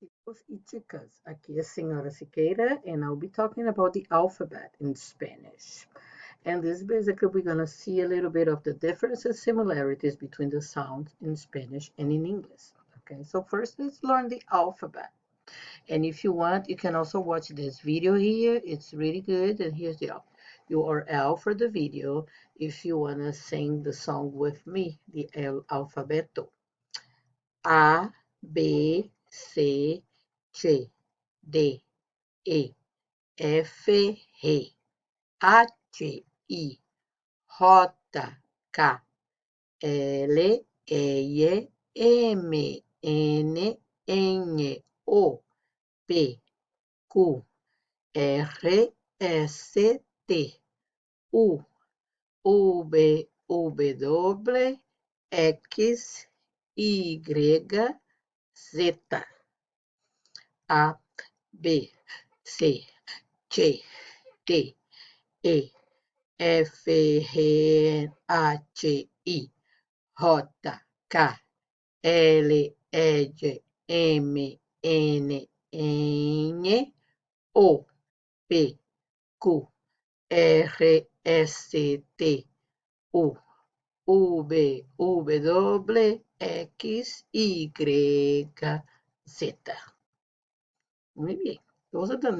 Chicos y chicas, aquí es Senora Siqueira, and I'll be talking about the alphabet in Spanish. And this basically we're going to see a little bit of the differences, similarities between the sounds in Spanish and in English. Okay, so first let's learn the alphabet. And if you want, you can also watch this video here. It's really good. And here's the URL for the video if you want to sing the song with me, the El Alfabeto. A, B, C, G, D, E, F, G, H, I, J, K, L, E, M, N, N, O, P, Q, R, S, T, U, V, W, X, Y, Z, A, B, C, G, D, E, F, G, H, I, J, K, L, M, N, O, P, Q, R, S, T, U, V, W, X, Y, Z. Muy bien. Those are the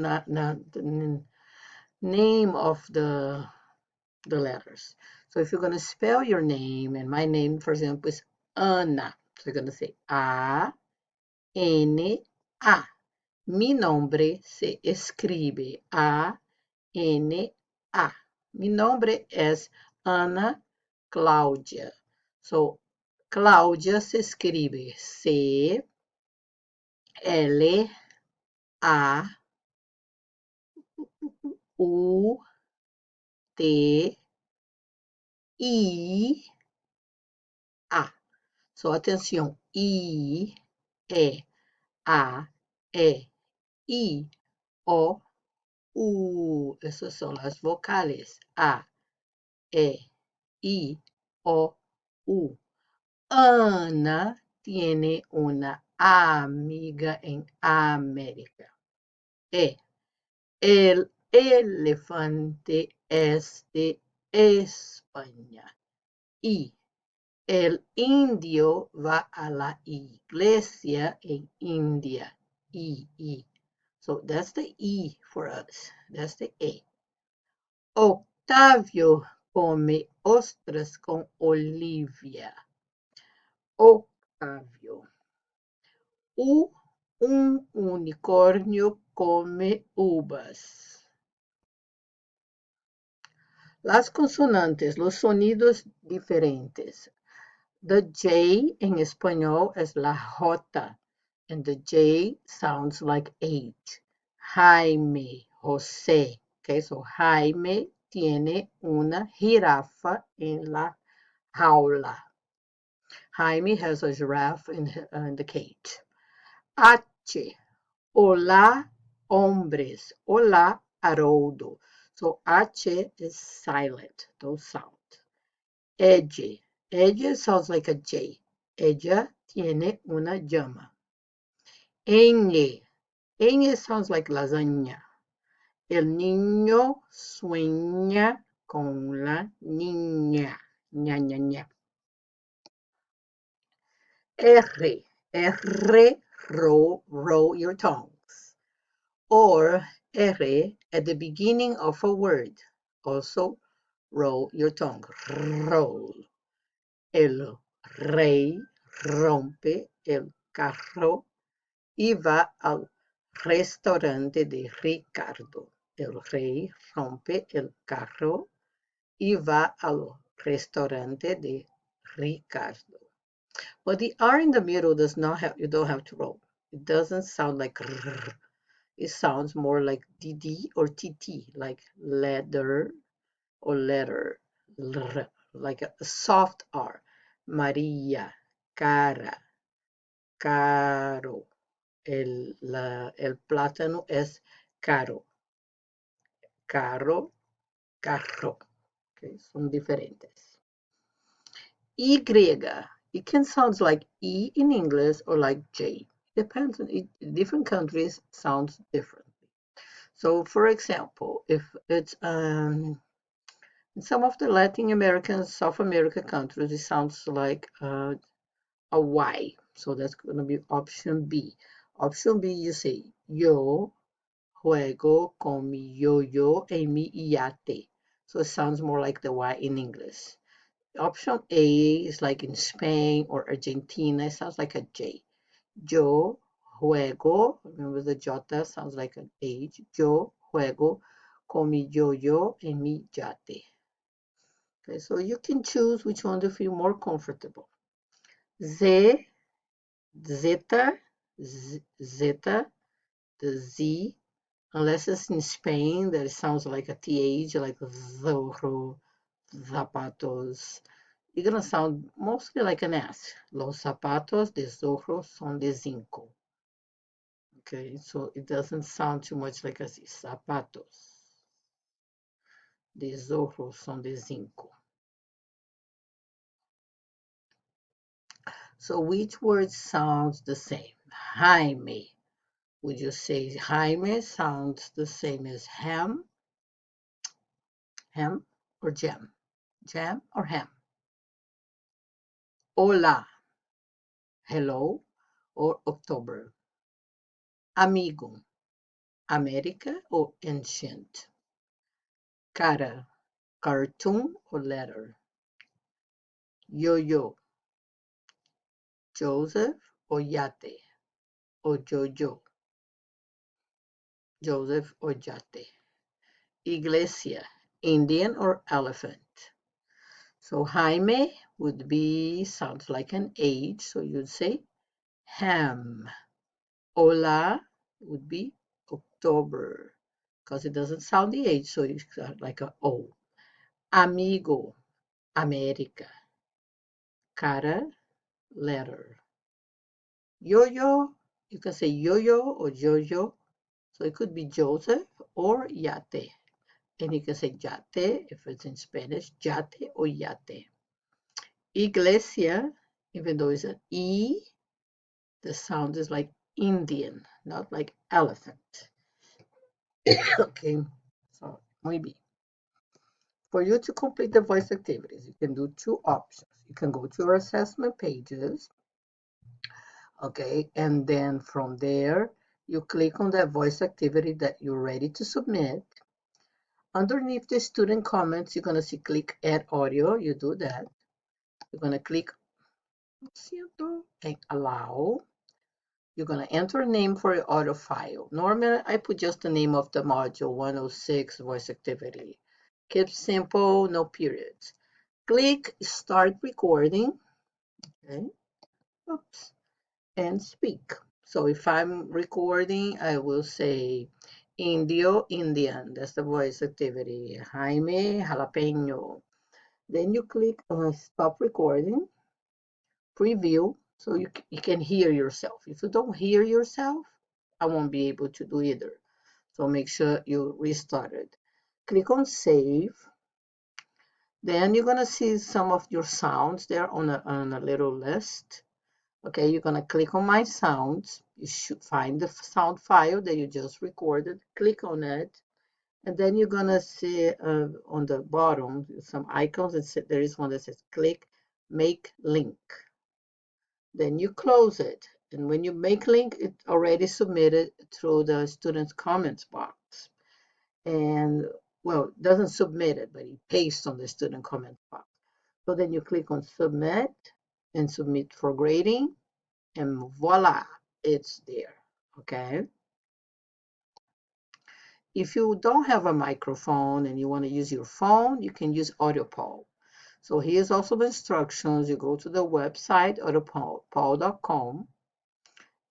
name of the letters. So if you're going to spell your name, and my name, for example, is Ana. So you're going to say A, N, A. Mi nombre se escribe A, N, A. Mi nombre es Ana Claudia. So Claudia se escribe C, L, A, U, T, I, A. So atención, I, E, A, E, I, O, U. Esas son las vocales. A, E, I, O, U. Ana tiene una amiga en América. E. El elefante es de España. Y. El indio va a la iglesia en India. E. So that's the E for us. That's the A. Octavio come ostras con Olivia. Octavio. Un unicornio come uvas. Las consonantes, los sonidos diferentes. The J en español es la J, and the J sounds like H. Jaime, José. Okay, so Jaime tiene una jirafa en la jaula. Jaime has a giraffe in the cage. H, hola, hombres. Hola, Haroldo. So H is silent, no sound. Edge. Edge sounds like a J. Ella tiene una llama. Ñ. Ñ sounds like lasagna. El niño sueña con la niña. Ña, ña, ña. R. R. Roll your tongues. Or R at the beginning of a word. Also roll your tongue. Roll. El rey rompe el carro y va al restaurante de Ricardo. El rey rompe el carro y va al restaurante de Ricardo. But the R in the middle does not have, you don't have to roll. It doesn't sound like R. It sounds more like DD or TT, like leather or letter, like a soft R. María, cara, caro. El plátano es caro. Caro, carro. Okay, son diferentes. Y. It can sound like E in English or like J. depends on it, different countries sounds differently. So, for example, if it's in some of the Latin American, South American countries, it sounds like a Y. So that's going to be option B. Option B, you say yo juego con mi yo-yo en mi yate. So it sounds more like the Y in English. Option A is like in Spain or Argentina, it sounds like a J. Yo juego, remember the jota sounds like an H. Yo juego con mi yo-yo en mi yate. Okay, so you can choose which one to feel more comfortable. Z, zeta, zeta, the Z, unless it's in Spain, that it sounds like a TH, like zorro, zapatos. You're gonna sound mostly like an S. Los zapatos de zorro son de zinco. Okay, so it doesn't sound too much like a Z. Zapatos de zorro son de zinco. So which word sounds the same? Jaime. Would you say Jaime sounds the same as ham? Ham or jam? Jam or ham? Hola, hello, or October. Amigo, America or ancient. Cara, cartoon or letter. Yo-yo, Joseph or yate. Or yo-yo, Joseph or yate. Iglesia, Indian or elephant. So Jaime would be, sounds like an H, so you'd say ham. Hola would be October, because it doesn't sound the H, so it's like a O. Amigo, America. Cara, letter. Yo-yo, you can say yo-yo or yo-yo, so it could be Joseph or yate. And you can say yate if it's in Spanish, yate or yate. Iglesia, even though it's an E, the sound is like Indian, not like elephant. Okay, so muy bien. For you to complete the voice activities, you can do two options. You can go to your assessment pages, okay, and then from there, you click on that voice activity that you're ready to submit. Underneath the student comments, you're going to see click add audio. You do that. You're going to click and allow. You're going to enter a name for your audio file. Normally, I put just the name of the module 106 voice activity. Keep simple, no periods. Click start recording, okay, oops, and speak. So if I'm recording, I will say Indio, Indian. That's the voice activity. Jaime, jalapeno. Then you click on stop recording, preview, so you can hear yourself. If you don't hear yourself, I won't be able to do either. So make sure you restart it. Click on save. Then you're going to see some of your sounds there on a little list. Okay, you're going to click on my sounds. You should find the sound file that you just recorded. Click on it. And then you're going to see on the bottom some icons. There is one that says click make link. Then you close it. And when you make link, it's already submitted through the student's comments box. And well, it doesn't submit it, but it pastes on the student comments box. So then you click on submit and submit for grading, and voila, it's there, okay? If you don't have a microphone and you want to use your phone, you can use AudioPoll. So here's also the instructions. You go to the website, audiopoll.com,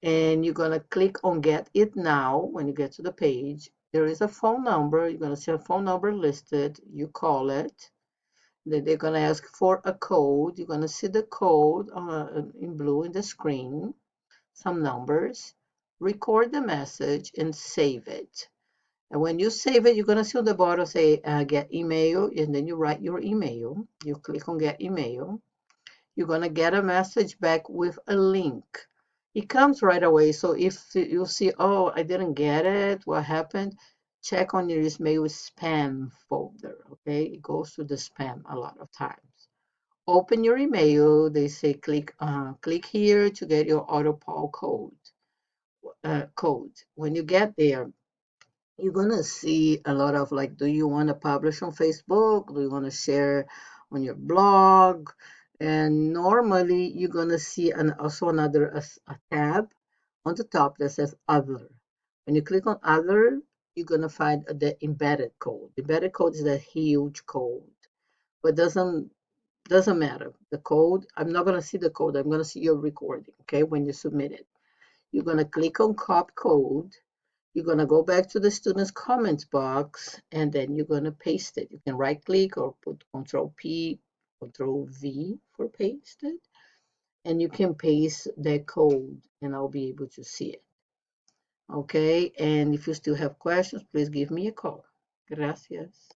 and you're going to click on Get It Now when you get to the page. There is a phone number. You're going to see a phone number listed. You call it. Then they're going to ask for a code. You're going to see the code in blue in the screen, some numbers. Record the message and save it. And when you save it, you're going to see on the bottom say get email, and then you write your email. You click on get email. You're going to get a message back with a link. It comes right away. So if you see, oh, I didn't get it, what happened? Check on your email spam folder, okay? It goes to the spam a lot of times. Open your email. They say click here to get your AutoPoll code. When you get there, you're gonna see a lot of like, do you want to publish on Facebook? Do you want to share on your blog? And normally you're gonna see also another a tab on the top that says other. When you click on other, you're gonna find the embedded code. The embedded code is that huge code, but doesn't matter. The code, I'm not gonna see the code. I'm gonna see your recording. Okay, when you submit it, you're gonna click on copy code. You're going to go back to the student's comments box and then you're going to paste it. You can right click or put Control P, Control V for paste it. And you can paste the code and I'll be able to see it. Okay, and if you still have questions, please give me a call. Gracias.